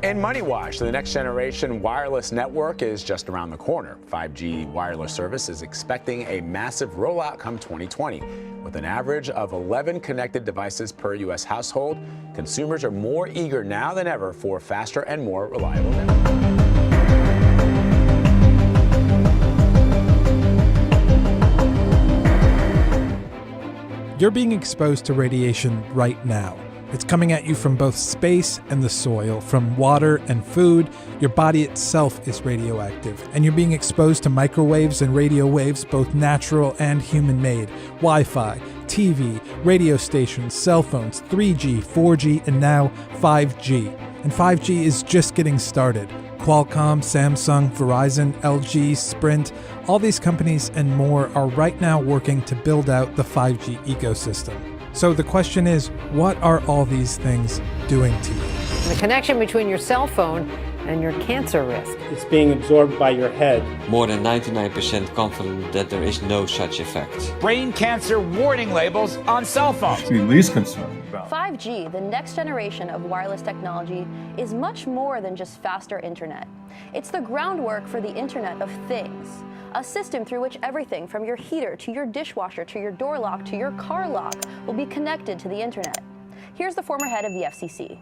And Money Watch, the next generation wireless network is just around the corner. 5G wireless service is expecting a massive rollout come 2020. With an average of 11 connected devices per U.S. household, consumers are more eager now than ever for faster and more reliable network. You're being exposed to radiation right now. It's coming at you from both space and the soil, from water and food. Your body itself is radioactive, and you're being exposed to microwaves and radio waves, both natural and human-made. Wi-Fi, TV, radio stations, cell phones, 3G, 4G, and now 5G. And 5G is just getting started. Qualcomm, Samsung, Verizon, LG, Sprint, all these companies and more are right now working to build out the 5G ecosystem. So the question is, what are all these things doing to you? The connection between your cell phone and your cancer risk. It's being absorbed by your head. More than 99% confident that there is no such effect. Brain cancer warning labels on cell phones. To be least concerned about. 5G, the next generation of wireless technology, is much more than just faster internet. It's the groundwork for the Internet of Things, a system through which everything from your heater to your dishwasher to your door lock to your car lock will be connected to the internet. Here's the former head of the FCC.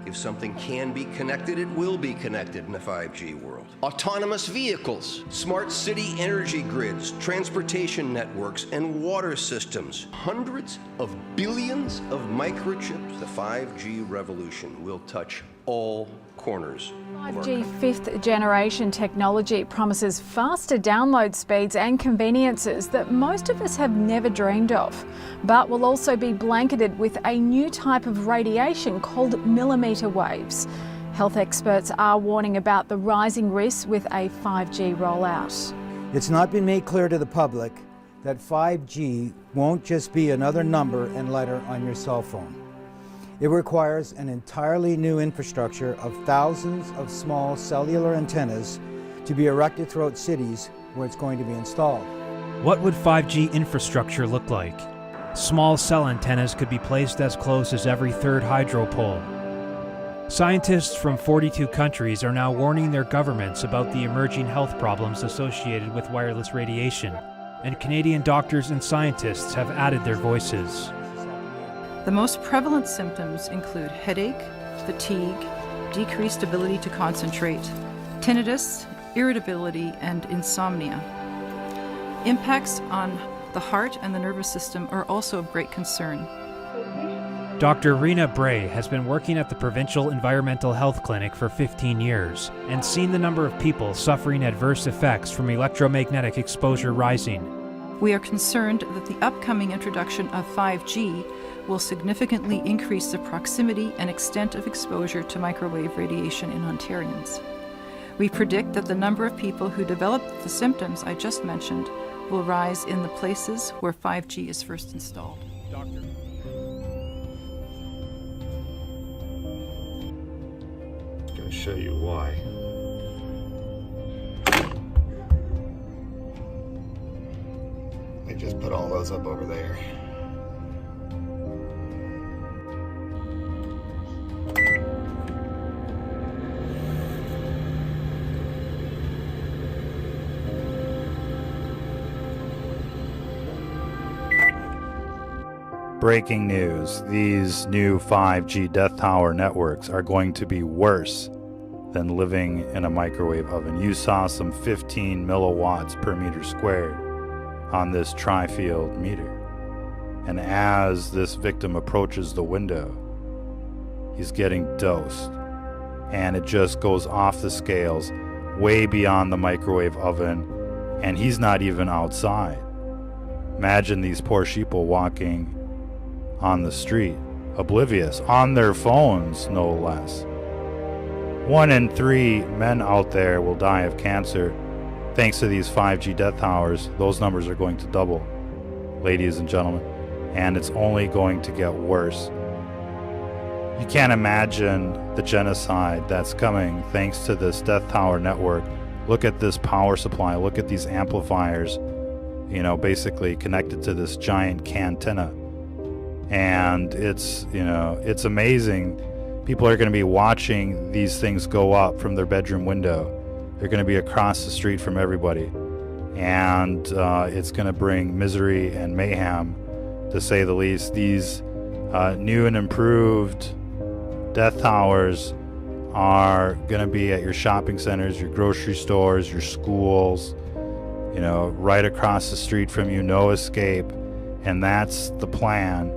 If something can be connected, it will be connected in the 5G world. Autonomous vehicles, smart city energy grids, transportation networks, and water systems. Hundreds of billions of microchips. The 5G revolution will touch all corners. 5G fifth generation technology promises faster download speeds and conveniences that most of us have never dreamed of, but will also be blanketed with a new type of radiation called millimeter waves. Health experts are warning about the rising risks with a 5G rollout. It's not been made clear to the public that 5G won't just be another number and letter on your cell phone. It requires an entirely new infrastructure of thousands of small cellular antennas to be erected throughout cities where it's going to be installed. What would 5G infrastructure look like? Small cell antennas could be placed as close as every third hydro pole. Scientists from 42 countries are now warning their governments about the emerging health problems associated with wireless radiation, and Canadian doctors and scientists have added their voices. The most prevalent symptoms include headache, fatigue, decreased ability to concentrate, tinnitus, irritability, and insomnia. Impacts on the heart and the nervous system are also of great concern. Dr. Rena Bray has been working at the Provincial Environmental Health Clinic for 15 years and seen the number of people suffering adverse effects from electromagnetic exposure rising. We are concerned that the upcoming introduction of 5G will significantly increase the proximity and extent of exposure to microwave radiation in Ontarians. We predict that the number of people who develop the symptoms I just mentioned will rise in the places where 5G is first installed. Doctor. I'm going to show you why. They just put all those up over there. Breaking news, these new 5G Death Tower networks are going to be worse than living in a microwave oven. You saw some 15 milliwatts per meter squared on this tri-field meter. And as this victim approaches the window, he's getting dosed. And it just goes off the scales, way beyond the microwave oven, and he's not even outside. Imagine these poor sheeple walking on the street, oblivious, on their phones, no less. 1 in 3 men out there will die of cancer thanks to these 5G death towers. Those numbers are going to double, ladies and gentlemen, and it's only going to get worse. You can't imagine the genocide that's coming thanks to this death tower network. Look at this power supply, look at these amplifiers, basically connected to this giant cantina. And it's amazing, People are going to be watching these things go up from their bedroom window. They're going to be across the street from everybody. And it's going to bring misery and mayhem, to say the least. These new and improved death towers are going to be at your shopping centers, your grocery stores, your schools, you know, right across the street from you, no escape. And that's the plan,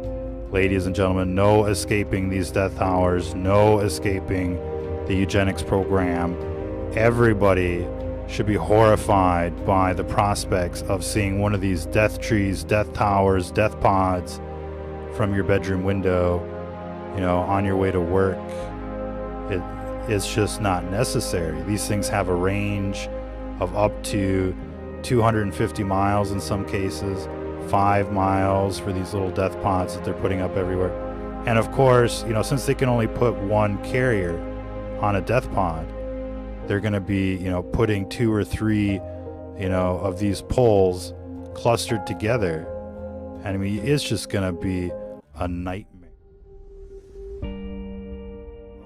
ladies and gentlemen. No escaping these death towers, no escaping the eugenics program. Everybody should be horrified by the prospects of seeing one of these death trees, death towers, death pods from your bedroom window, you know, on your way to work. It's just not necessary. These things have a range of up to 250 miles in some cases, 5 miles for these little death pods that they're putting up everywhere. And of course, you know, since they can only put one carrier on a death pod, they're going to be, you know, putting 2 or 3, you know, of these poles clustered together. And I mean, it's just going to be a nightmare.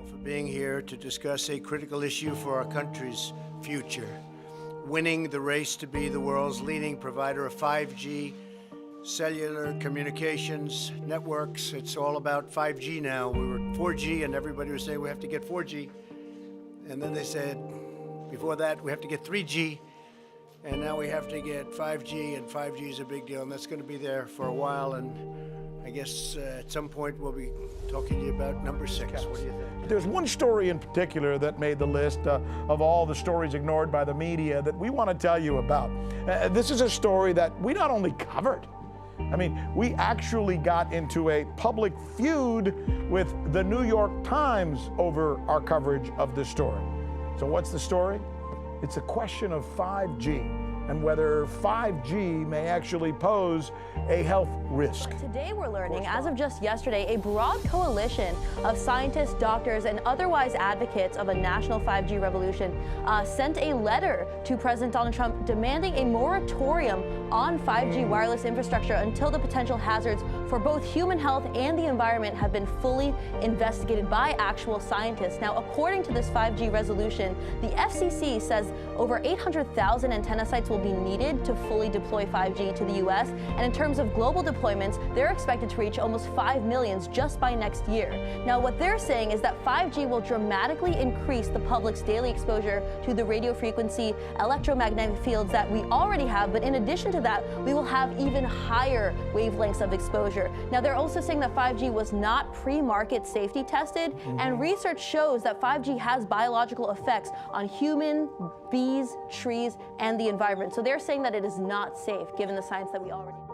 For being here to discuss a critical issue for our country's future, winning the race to be the world's leading provider of 5G cellular communications networks. It's all about 5G now. We were 4G and everybody was saying we have to get 4G. And then they said, before that, we have to get 3G. And now we have to get 5G, and 5G is a big deal, and that's going to be there for a while. And I guess at some point we'll be talking to you about number 6. What do you think? There's one story in particular that made the list of all the stories ignored by the media that we want to tell you about. This is a story that we not only covered, I mean, we actually got into a public feud with the New York Times over our coverage of this story. So what's the story? It's a question of 5G and whether 5G may actually pose a health risk. Today we're learning, as of just yesterday, a broad coalition of scientists, doctors, and otherwise advocates of a national 5G revolution sent a letter to President Donald Trump demanding a moratorium on 5G wireless infrastructure until the potential hazards for both human health and the environment have been fully investigated by actual scientists. Now, according to this 5G resolution, the FCC says over 800,000 antenna sites will be needed to fully deploy 5G to the U.S. And in terms of global deployments, they're expected to reach almost 5 million just by next year. Now, what they're saying is that 5G will dramatically increase the public's daily exposure to the radio frequency electromagnetic fields that we already have, but in addition to that, we will have even higher wavelengths of exposure. Now, they're also saying that 5G was not pre-market safety tested, and research shows that 5G has biological effects on human, bees, trees, and the environment. So they're saying that it is not safe, given the science that we already know.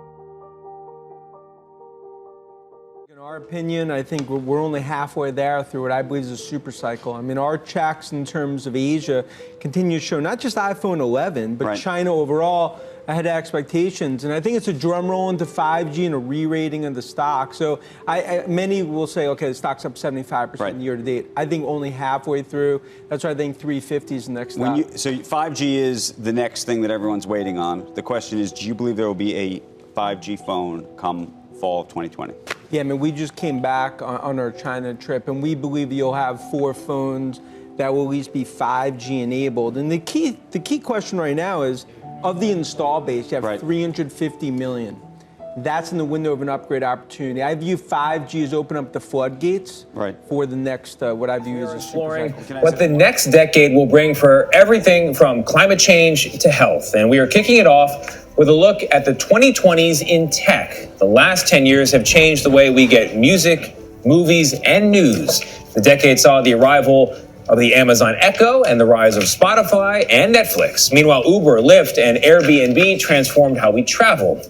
In our opinion, I think we're only halfway there through what I believe is a super cycle. I mean, our checks in terms of Asia continue to show not just iPhone 11, but China overall ahead of expectations. And I think it's a drum roll into 5G and a re-rating of the stock. So many will say, okay, the stock's up 75% year to date. I think only halfway through. That's why I think 350 is the next stop. So 5G is the next thing that everyone's waiting on. The question is, do you believe there will be a 5G phone come fall of 2020? Yeah, I mean, we just came back on our China trip, and we believe you'll have 4 phones that will at least be 5G enabled. And the key question right now is, of the install base, you have 350 million. That's in the window of an upgrade opportunity. I view 5G as opening up the floodgates for the next, what I view as a super cycle. What the next decade will bring for everything from climate change to health. And we are kicking it off with a look at the 2020s in tech. The last 10 years have changed the way we get music, movies, and news. The decade saw the arrival of the Amazon Echo and the rise of Spotify and Netflix. Meanwhile, Uber, Lyft, and Airbnb transformed how we travel.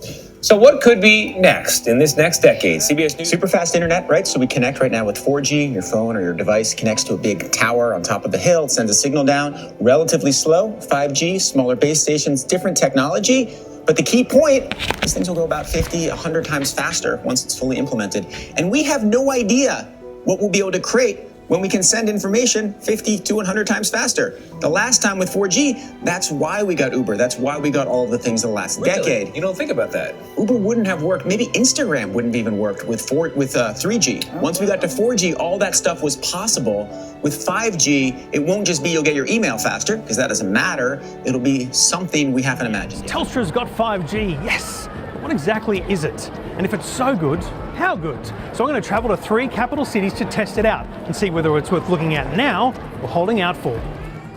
So what could be next in this next decade? CBS News. Super fast internet, right? So we connect right now with 4G. Your phone or your device connects to a big tower on top of the hill. It sends a signal down. Relatively slow. 5G, smaller base stations, different technology. But the key point, these things will go about 50, 100 times faster once it's fully implemented. And we have no idea what we'll be able to create when we can send information 50 to 100 times faster. The last time with 4G, that's why we got Uber. That's why we got all the things the last decade. You don't think about that. Uber wouldn't have worked. Maybe Instagram wouldn't have even worked with 3G. Once we got to 4G, all that stuff was possible. With 5G, it won't just be you'll get your email faster, because that doesn't matter. It'll be something we haven't imagined. Telstra's got 5G, yes. But what exactly is it? And if it's so good, how good? So I'm going to travel to 3 capital cities to test it out and see whether it's worth looking at now or holding out for.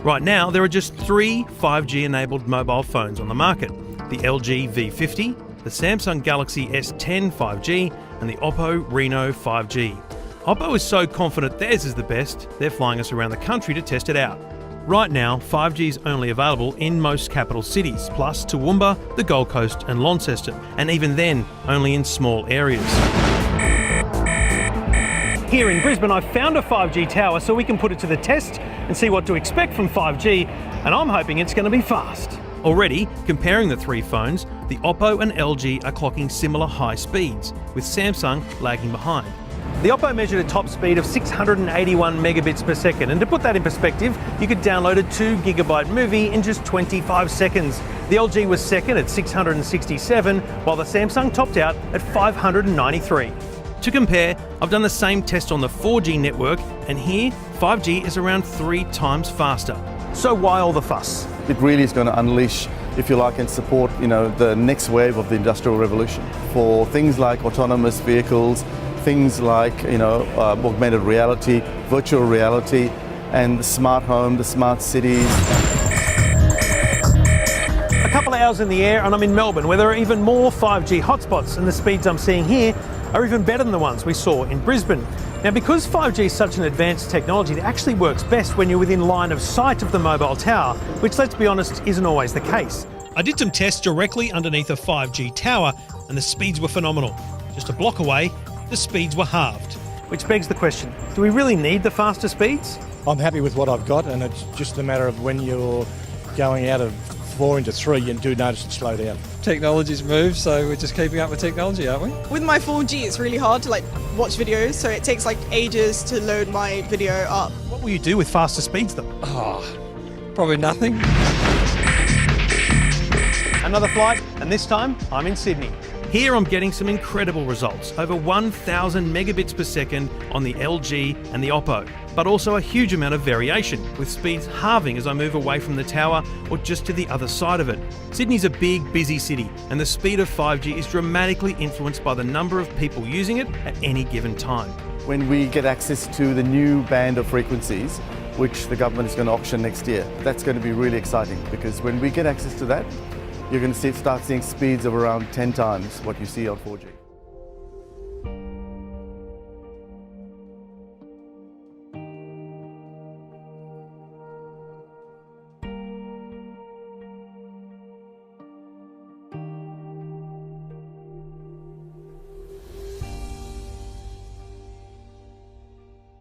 Right now, there are just 3 5G-enabled mobile phones on the market. The LG V50, the Samsung Galaxy S10 5G, and the Oppo Reno 5G. Oppo is so confident theirs is the best, they're flying us around the country to test it out. Right now, 5G is only available in most capital cities, plus Toowoomba, the Gold Coast and Launceston, and even then, only in small areas. Here in Brisbane, I've found a 5G tower so we can put it to the test and see what to expect from 5G, and I'm hoping it's going to be fast. Already, comparing the 3 phones, the Oppo and LG are clocking similar high speeds, with Samsung lagging behind. The Oppo measured a top speed of 681 megabits per second, and to put that in perspective, you could download a 2 gigabyte movie in just 25 seconds. The LG was second at 667, while the Samsung topped out at 593. To compare, I've done the same test on the 4G network, and here 5G is around 3 times faster. So why all the fuss? It really is going to unleash, if you like, and support, the next wave of the industrial revolution for things like autonomous vehicles, things like, augmented reality, virtual reality, and the smart home, the smart cities. A couple of hours in the air and I'm in Melbourne, where there are even more 5G hotspots, and the speeds I'm seeing here are even better than the ones we saw in Brisbane. Now, because 5G is such an advanced technology, it actually works best when you're within line of sight of the mobile tower, which, let's be honest, isn't always the case. I did some tests directly underneath a 5G tower, and the speeds were phenomenal. Just a block away, the speeds were halved. Which begs the question, do we really need the faster speeds? I'm happy with what I've got, and it's just a matter of when you're going out of 4 into 3, you do notice it slow down. Technology's moved, so we're just keeping up with technology, aren't we? With my 4G, it's really hard to watch videos, so it takes ages to load my video up. What will you do with faster speeds though? Probably nothing. Another flight, and this time I'm in Sydney. Here I'm getting some incredible results, over 1,000 megabits per second on the LG and the Oppo, but also a huge amount of variation, with speeds halving as I move away from the tower or just to the other side of it. Sydney's a big, busy city, and the speed of 5G is dramatically influenced by the number of people using it at any given time. When we get access to the new band of frequencies, which the government is going to auction next year, that's going to be really exciting, because when we get access to that, you're going to start seeing speeds of around 10 times what you see on 4G.